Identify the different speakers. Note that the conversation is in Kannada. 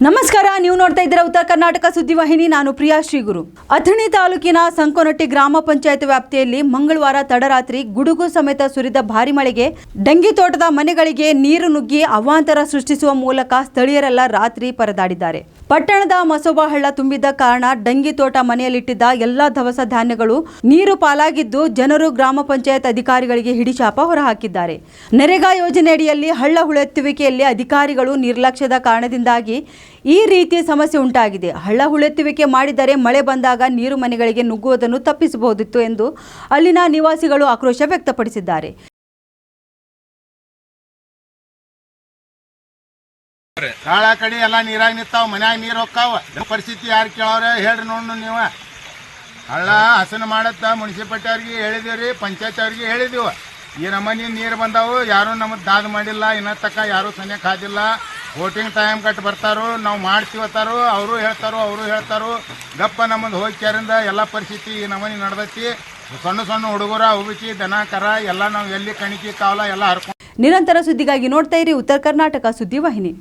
Speaker 1: ನಮಸ್ಕಾರ, ನೀವು ನೋಡ್ತಾ ಇದ್ದೀರಾ ಉತ್ತರ ಕರ್ನಾಟಕ ಸುದ್ದಿವಾಹಿನಿ. ನಾನು ಪ್ರಿಯಾ ಶ್ರೀಗುರು. ಅಥಣಿ ತಾಲೂಕಿನ ಸಂಕೋನಟ್ಟಿ ಗ್ರಾಮ ಪಂಚಾಯತ್ ವ್ಯಾಪ್ತಿಯಲ್ಲಿ ಮಂಗಳವಾರ ತಡರಾತ್ರಿ ಗುಡುಗು ಸಮೇತ ಸುರಿದ ಭಾರಿ ಮಳೆಗೆ ಡಂಗಿ ತೋಟದ ಮನೆಗಳಿಗೆ ನೀರು ನುಗ್ಗಿ ಅವಾಂತರ ಸೃಷ್ಟಿಸುವ ಮೂಲಕ ಸ್ಥಳೀಯರೆಲ್ಲ ರಾತ್ರಿ ಪರದಾಡಿದ್ದಾರೆ. ಪಟ್ಟಣದ ಮಸೋಬಾ ಹಳ್ಳ ತುಂಬಿದ್ದ ಕಾರಣ ಡಂಗಿ ತೋಟ ಮನೆಯಲ್ಲಿಟ್ಟಿದ್ದ ಎಲ್ಲಾ ದವಸ ಧಾನ್ಯಗಳು ನೀರು ಪಾಲಾಗಿದ್ದು ಜನರು ಗ್ರಾಮ ಪಂಚಾಯತ್ ಅಧಿಕಾರಿಗಳಿಗೆ ಹಿಡಿಚಾಪ ಹೊರಹಾಕಿದ್ದಾರೆ. ನರೇಗಾ ಯೋಜನೆಯಡಿಯಲ್ಲಿ ಹಳ್ಳ ಹೂಳೆತ್ತುವಿಕೆಯಲ್ಲಿ ಅಧಿಕಾರಿಗಳು ನಿರ್ಲಕ್ಷ್ಯದ ಕಾರಣದಿಂದಾಗಿ ಈ ರೀತಿಯ ಸಮಸ್ಯೆ ಉಂಟಾಗಿದೆ. ಹಳ್ಳ ಹೂಳೆತ್ತುವಿಕೆ ಮಾಡಿದರೆ ಮಳೆ ಬಂದಾಗ ನೀರು ಮನೆಗಳಿಗೆ ನುಗ್ಗುವುದನ್ನು ತಪ್ಪಿಸಬಹುದಿತ್ತು ಎಂದು ಅಲ್ಲಿನ ನಿವಾಸಿಗಳು ಆಕ್ರೋಶ ವ್ಯಕ್ತಪಡಿಸಿದ್ದಾರೆ.
Speaker 2: ಕಾಳ ಕಡಿ ಎಲ್ಲ ನೀರಾಗ ನಿಂತಾವ, ಮನ್ಯಾಗ ನೀರು ಹೋಗ್ತಾವ. ಪರಿಸ್ಥಿತಿ ಯಾರು ಕೇಳವ್ರೆ ಹೇಳ್ರಿ ನೋಡು ನೀವು. ಹಳ್ಳ ಹಸನ ಮಾಡತ್ತ ಮುನ್ಸಿಪಾಲ್ಟಿ ಅವ್ರಿಗೆ ಹೇಳಿದೇವ್ರಿ, ಪಂಚಾಯತ್ ಅವ್ರಿಗೆ ಹೇಳಿದೀವ. ಈ ನಮ್ಮನೆ ನೀರು ಬಂದಾವು, ಯಾರು ನಮ್ಮದು ದಾದ ಮಾಡಿಲ್ಲ, ಇನ್ನ ತಕ್ಕ ಯಾರು ಸನಿಯಕ್ಕೆ ಹಾದಿಲ್ಲ. ವೋಟಿಂಗ್ ಟೈಮ್ ಕಟ್ಟು ಬರ್ತಾರೋ, ನಾವು ಮಾಡ್ತೀವತ್ತಾರೋ, ಅವರು ಹೇಳ್ತಾರೋ. ಗಪ್ಪ ನಮ್ಮದು ಹೋಗ್ಯಾರಿಂದ ಎಲ್ಲ ಪರಿಸ್ಥಿತಿ ಈ ನಮ್ಮನೆ ನಡೆದೈತಿ. ಸಣ್ಣ ಸಣ್ಣ ಹುಡುಗರ ಉಬಿಸಿ ದನ ಕರ ಎಲ್ಲ ನಾವು ಎಲ್ಲಿ ಕಣಿಕಿ ಕಾವಲ ಎಲ್ಲ ಹರ್ಕೊಂಡು.
Speaker 1: ನಿರಂತರ ಸುದ್ದಿಗಾಗಿ ನೋಡ್ತಾ ಇರಿ ಉತ್ತರ ಕರ್ನಾಟಕ ಸುದ್ದಿವಾಹಿನಿ.